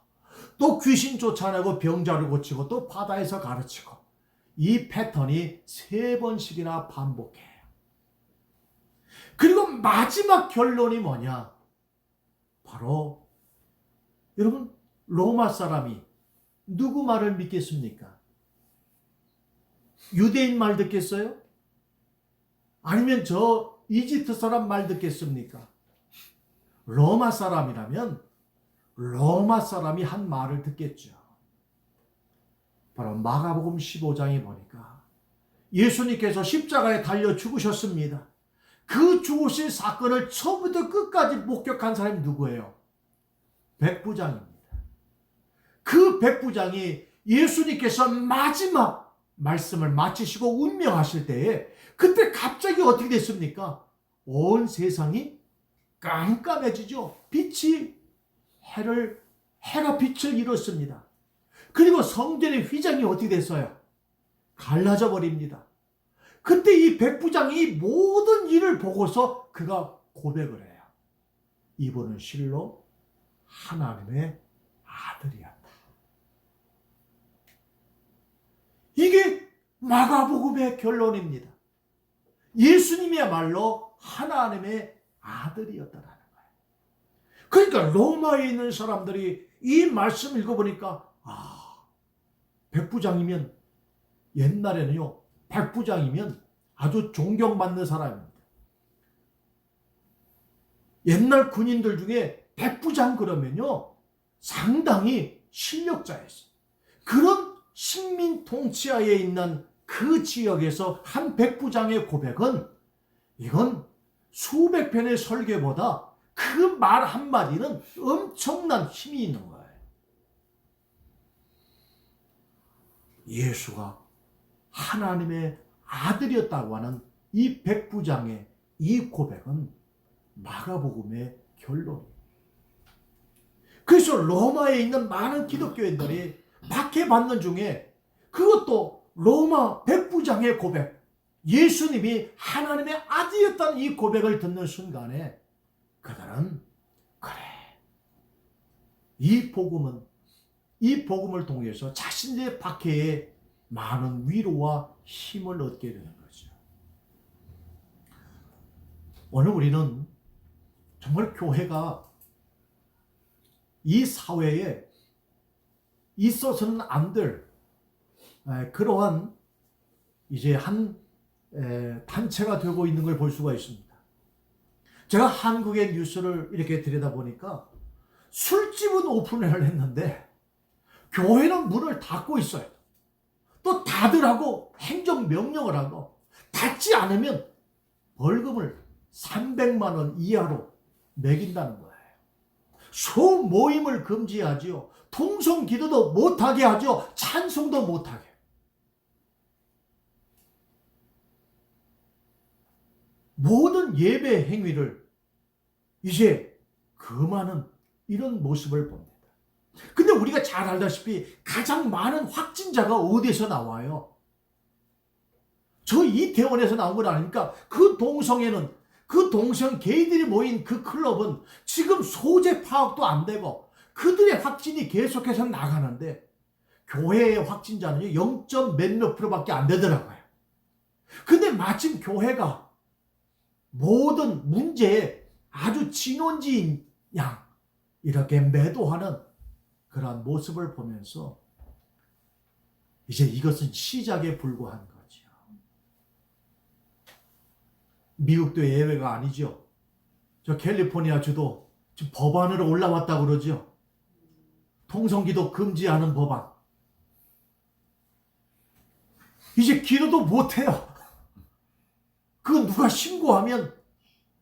또 귀신 쫓아내고 병자를 고치고 또 바다에서 가르치고 이 패턴이 3번씩이나 반복해요. 그리고 마지막 결론이 뭐냐? 바로 여러분 로마 사람이 누구 말을 믿겠습니까? 유대인 말 듣겠어요? 아니면 저 이집트 사람 말 듣겠습니까? 로마 사람이라면 로마 사람이 한 말을 듣겠죠. 바로 마가복음 15장에 보니까 예수님께서 십자가에 달려 죽으셨습니다. 그 죽으신 사건을 처음부터 끝까지 목격한 사람이 누구예요? 백부장입니다. 그 백부장이 예수님께서 마지막 말씀을 마치시고 운명하실 때에 그때 갑자기 어떻게 됐습니까? 온 세상이 깜깜해지죠. 해가 빛을 잃었습니다. 그리고 성전의 휘장이 어떻게 됐어요? 갈라져 버립니다. 그때 이 백부장이 모든 일을 보고서 그가 고백을 해요. 이분은 실로 하나님의 아들이었다. 이게 마가복음의 결론입니다. 예수님이야말로 하나님의 아들이었다라는 거예요. 그러니까 로마에 있는 사람들이 이 말씀 읽어보니까 백부장이면 옛날에는요. 백부장이면 아주 존경받는 사람입니다. 옛날 군인들 중에 백부장 그러면요. 상당히 실력자였어요. 그런 식민 통치하에 있는 그 지역에서 한 백부장의 고백은 이건 수백 편의 설교보다 그 말 한마디는 엄청난 힘이 있는 거예요. 예수가 하나님의 아들이었다고 하는 이 백부장의 이 고백은 마가복음의 결론이에요. 그래서 로마에 있는 많은 기독교인들이 박해받는 중에 그것도 로마 백부장의 고백, 예수님이 하나님의 아들이었다는 이 고백을 듣는 순간에 그들은 그래, 이 복음을 통해서 자신의 박해에 많은 위로와 힘을 얻게 되는 거죠. 오늘 우리는 정말 교회가 이 사회에 있어서는 안 될 그러한 이제 한 단체가 되고 있는 걸 볼 수가 있습니다. 제가 한국의 뉴스를 이렇게 들여다보니까 술집은 오픈을 했는데 교회는 문을 닫고 있어요. 또 닫으라고 행정명령을 하고 닫지 않으면 벌금을 300만 원 이하로 매긴다는 거예요. 소모임을 금지하지요. 통성기도도 못하게 하죠. 찬송도 못하게. 모든 예배 행위를 이제 금하는 이런 모습을 봅니다. 근데 우리가 잘 알다시피 가장 많은 확진자가 어디에서 나와요? 저 이태원에서 나온 건 아닙니까? 그 동성애는, 그 동성 게이들이 모인 그 클럽은 지금 소재 파악도 안 되고 그들의 확진이 계속해서 나가는데 교회의 확진자는 0. 몇몇 프로밖에 안 되더라고요. 근데 마침 교회가 모든 문제에 아주 진원지인 양 이렇게 매도하는 그러한 모습을 보면서 이제 이것은 시작에 불과한 거죠. 미국도 예외가 아니죠. 저 캘리포니아주도 지금 법안으로 올라왔다고 그러죠. 통성기도 금지하는 법안. 이제 기도도 못해요. 그거 누가 신고하면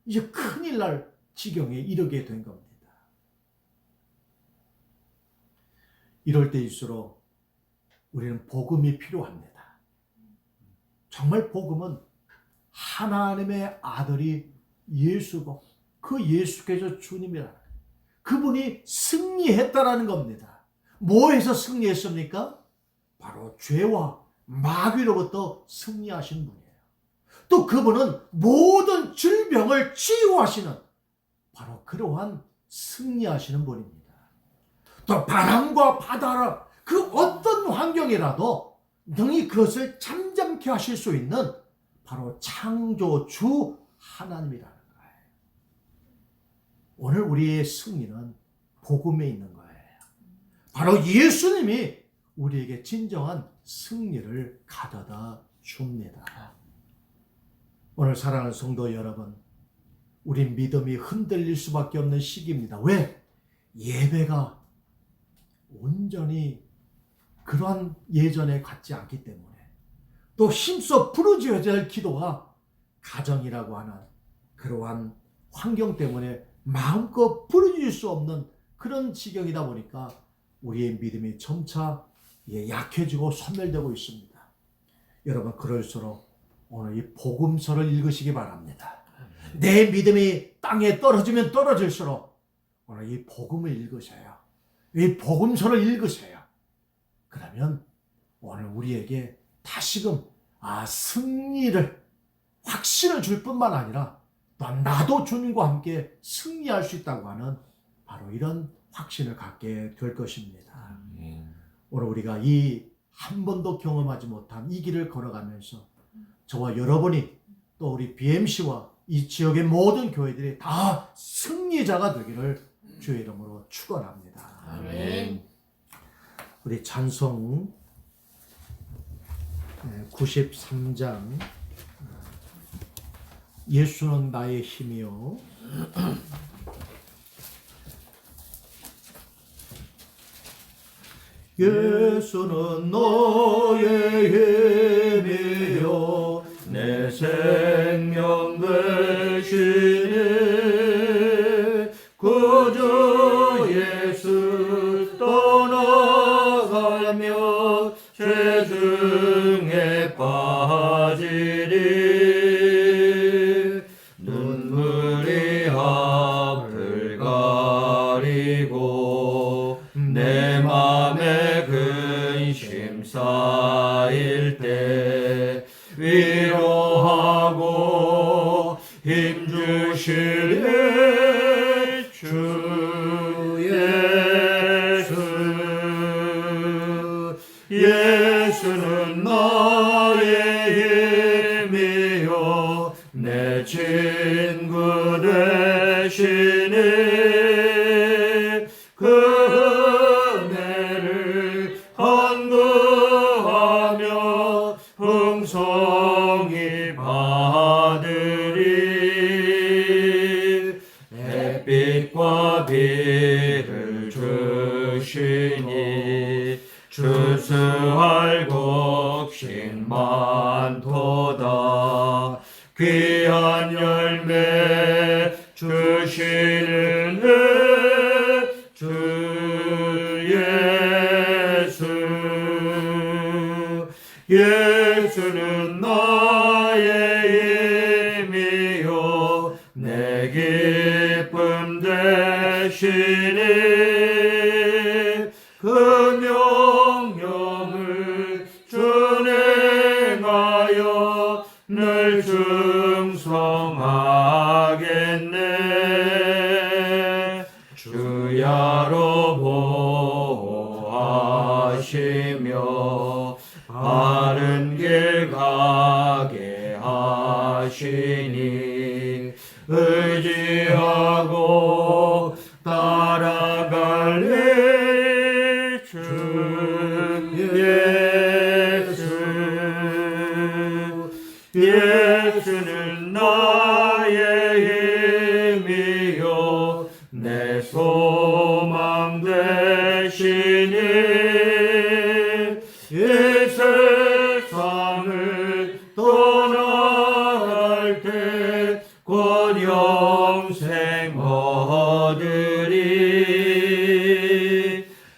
이제 큰일 날 지경에 이르게 된 겁니다. 이럴 때일수록 우리는 복음이 필요합니다. 정말 복음은 하나님의 아들이 예수고 그 예수께서 주님이라. 그분이 승리했다라는 겁니다. 뭐에서 승리했습니까? 바로 죄와 마귀로부터 승리하신 분이에요. 또 그분은 모든 질병을 치유하시는 바로 그러한 승리하시는 분입니다. 또 바람과 바다라 그 어떤 환경이라도 능히 그것을 잠잠케 하실 수 있는 바로 창조주 하나님이라는 거예요. 오늘 우리의 승리는 복음에 있는 거예요. 바로 예수님이 우리에게 진정한 승리를 가져다 줍니다. 오늘 사랑하는 성도 여러분, 우리 믿음이 흔들릴 수밖에 없는 시기입니다. 왜? 예배가 온전히 그러한 예전에 같지 않기 때문에, 또 힘써 부르짖어야 할 기도가 가정이라고 하는 그러한 환경 때문에 마음껏 부르짖을 수 없는 그런 지경이다 보니까 우리의 믿음이 점차 약해지고 소멸되고 있습니다. 여러분, 그럴수록 오늘 이 복음서를 읽으시기 바랍니다. 내 믿음이 땅에 떨어지면 떨어질수록 오늘 이 복음을 읽으세요. 이 복음서를 읽으세요. 그러면 오늘 우리에게 다시금 승리를, 확신을 줄 뿐만 아니라 또 나도 주님과 함께 승리할 수 있다고 하는 바로 이런 확신을 갖게 될 것입니다. 오늘 우리가 이 한 번도 경험하지 못한 이 길을 걸어가면서 저와 여러분이 또 우리 BMC와 이 지역의 모든 교회들이 다 승리자가 되기를 주의 이름으로 축원합니다. 아멘. 우리 찬송 93장 예수는 나의 힘이요 예수는 너의 힘이요 내 생명 되시네 구주 예수 떠나가며 죄 중에 빠지리 눈물이 앞을 가리고 내 맘에 근심 쌓일 때 위로하고 힘주시네 주 예수 예수는 나의 힘이요 내 친구 되시네 그 은혜를 간구하며 풍성히 받으리 햇빛과 비를 주시니 추수할 곡식 많도다 귀한 열매 주시는 주 예수 예수는 나의 힘이요 내 기쁨 되시니 그 명령을 준행하여 늘 충성하겠네 주야로 보호하시며 바른 길 가게 하시니 의지하고 따라갈래 주 내 소망 되시니 이 세상을 떠나갈 때 곧 영생 얻으리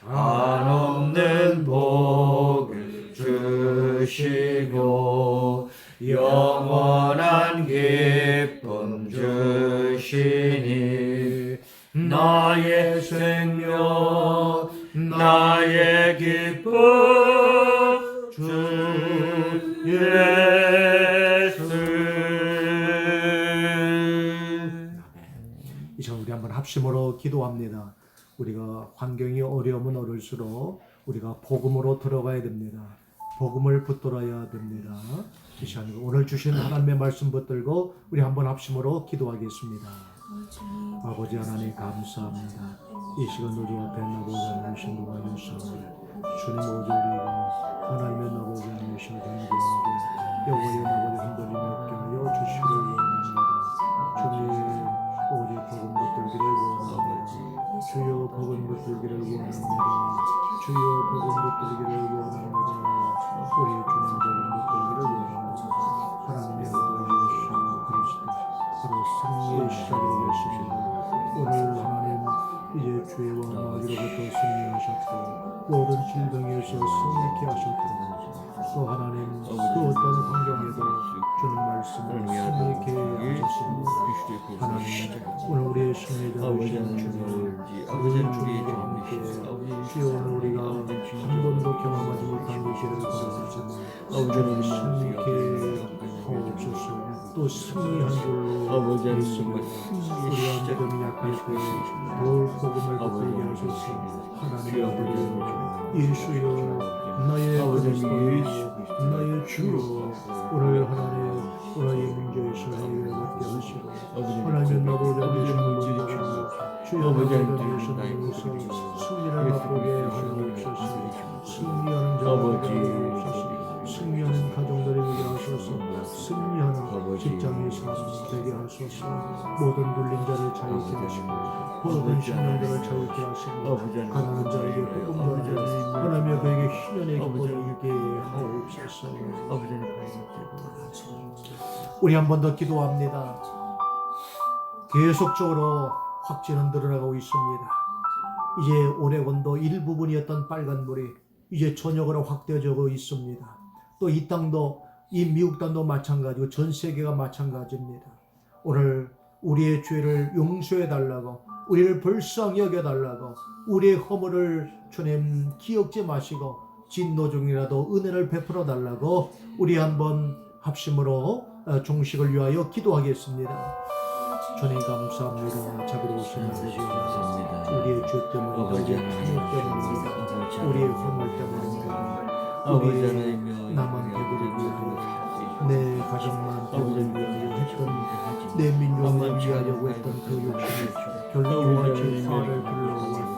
한없는 복을 주시고 영원한 기쁨 주시니 나의 생명 나의 기쁨 주 예수. 이제 우리 한번 합심으로 기도합니다. 우리가 환경이 어려우면 어릴수록 우리가 복음으로 들어가야 됩니다. 복음을 붙들어야 됩니다. 이 시간에 오늘 주신 하나님의 말씀 붙들고 우리 한번 합심으로 기도하겠습니다. 아버지 하나님 감사합니다. 이 시간 우리 앞에 나보지 않으신 누가 주님 오절리가 하나님의 나보지 않으신 경고하고 여호와의 나보지 흔들림이 없게 하여 주시기를 원합니다. 주님 오직 복음 붙들기를 원합니다. 주여 복음 붙들기를 원합니다. 주여 복음 붙들기를 원합니다. 우리 주님 복음 붙들기를 원합니다. 하나님의 아들 예수 그리스도 바로 승리의 시작이 되었습니다. 오늘 하나님 이제 주의 왕마귀로부터 승리하셨고 모든 질병에서 승리케 하셨고 또 하나님 그 어떤 환경에도 주는 말씀을 승리케 하셨습니다. 하나님 오늘 우리의 승리자 되신 주님 우리 주님과 함께 주여 오늘 우리가 한 번도 경험하지 못한 것을 걸어주시면 주님 승리케 하옵소서. 또 승리한 줄로 믿습니다. 우리가 믿음이 약할 때 더욱 복음을 붙들게 하소서. 하나님 아버지 예수여 나의 그리스도여 나의 주여 오늘 하나님 오늘의 문제에서 해결을 받게 하시고 하나님 나보다 되시는 분들과 주여 나보다 되시는 분에서 승리를 맛보게 하옵소서. 승리하는 자들에게 하옵소서. 승리하는 가정들에게 하소서. 승리하는 직장의 삶 되게 하소서. 모든 눌린 자를 자유케 하시고 모든 신령들을 자유케 하시고 가난한 자에게 복음 전하여 하나님의 그에게 희년의 기쁨을 있게 하옵소서. 우리 한 번 더 기도합니다. 계속적으로 확진은 늘어나고 있습니다. 이제 오레곤도 일부분이었던 빨간물이 이제 전역으로 확대되고 있습니다. 또 이 땅도 이 미국 땅도 마찬가지고 전 세계가 마찬가지입니다. 오늘 우리의 죄를 용서해 달라고 우리를 불쌍히 여겨 달라고 우리의 허물을 주님 기억지 마시고 진노 중이라도 은혜를 베풀어 달라고 우리 한번 합심으로 종식을 위하여 기도하겠습니다. 주님 감사합니다. 자비로우신 아버지 우리의 죄 때문에 우리의 탐욕 때문입니다. 우리의 허물 때문입니다. 우리 나만 배부르기 위하여 내 가정만 배부르기 위하여 했던 내 민족을 위하려고 했던 그 욕심이 결국 이와 같이 화를 불러왔습니다.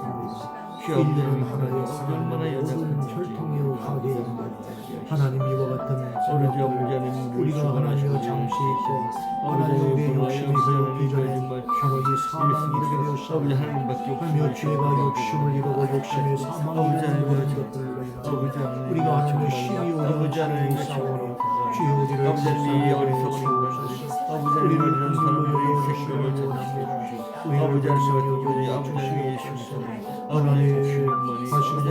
인류는 하나의 하나님의 모든 혈통이요 가게입니다. 하나님 이와 같은 생각을 우리가 하나님과 잠시 있고 하나님의 욕심이 그렇기 전에 바로 이 사망이 이르게 되었습니다. 하며 죄가 욕심을 이루고 욕심의 사망을 이루는 것들로 인하여 우리가 하나님의 심히 오는 죄의 싸움으로 주여 우리를 불쌍히 여기소서. 우리를 불쌍히 여기시기를 원합니다. 우리를 불쌍히 여기시옵소서. 하나님 다시 이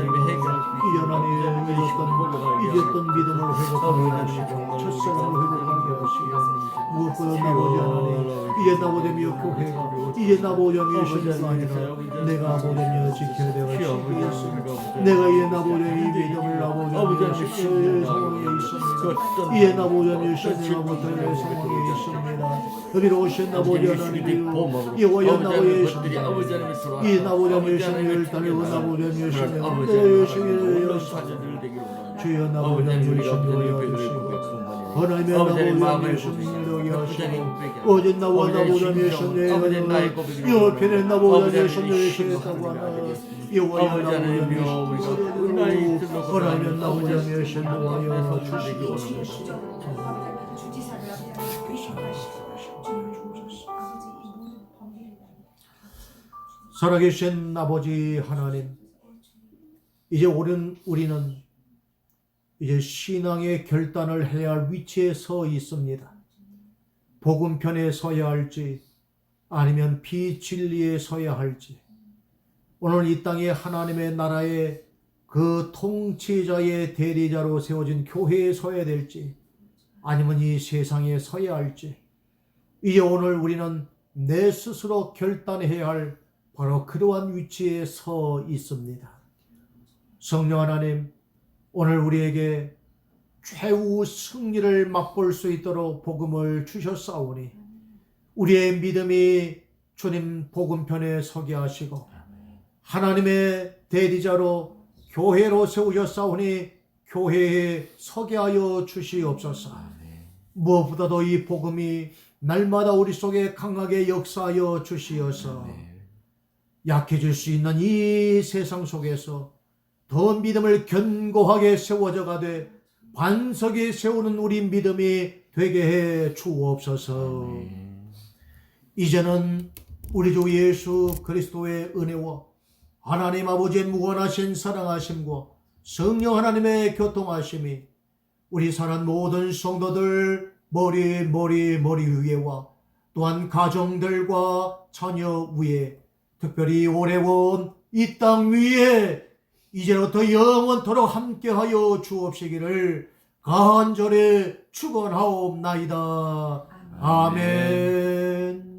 하나님 잊었던 믿음을 회복하게 하시고 첫사랑을 회복하게 하시고 무엇보다 나보지 하나님 이제 나보다며 교회가 이제 나보다며 신가 아니라 내가 보다며 지켜야 되겠습니다. 내가 이제 나보다며 이 믿음을 나보다며 지켜야 상황에 있습니다. 이제 나보다며 신가 못할 상황에 있습니다. 여기로 오신 나보지 하나님 여호와 나보의 신가 이 나보다며 신을 달고 나보다며 신을 내 신을 주여 나보다며 신을 여주시고 하나님의 나보다며 신을 여주시고 어제 나와 나보다며 신을 옆에는 나보다며 신을 여주시다고 하나 여호와 나보다며 신을 하나님 나보다며 신을 여주시고 살아계신 아버지 하나님, 이제 우리는 이제 신앙의 결단을 해야 할 위치에 서 있습니다. 복음편에 서야 할지 아니면 비진리에 서야 할지, 오늘 이 땅에 하나님의 나라의 그 통치자의 대리자로 세워진 교회에 서야 될지 아니면 이 세상에 서야 할지, 이제 오늘 우리는 내 스스로 결단해야 할 바로 그러한 위치에 서 있습니다. 성령 하나님, 오늘 우리에게 최후 승리를 맛볼 수 있도록 복음을 주셨사오니 우리의 믿음이 주님 복음편에 서게 하시고 하나님의 대리자로 교회로 세우셨사오니 교회에 서게 하여 주시옵소서. 무엇보다도 이 복음이 날마다 우리 속에 강하게 역사하여 주시어서 약해질 수 있는 이 세상 속에서 더 믿음을 견고하게 세워져 가되 반석에 세우는 우리 믿음이 되게 해 주옵소서. 이제는 우리 주 예수 그리스도의 은혜와 하나님 아버지의 무한하신 사랑하심과 성령 하나님의 교통하심이 우리 사는 모든 성도들 머리 위에와 또한 가정들과 자녀 위에, 특별히 오래온 이 땅 위에 이제부터 영원토록 함께하여 주옵시기를 간절히 축원하옵나이다. 아멘.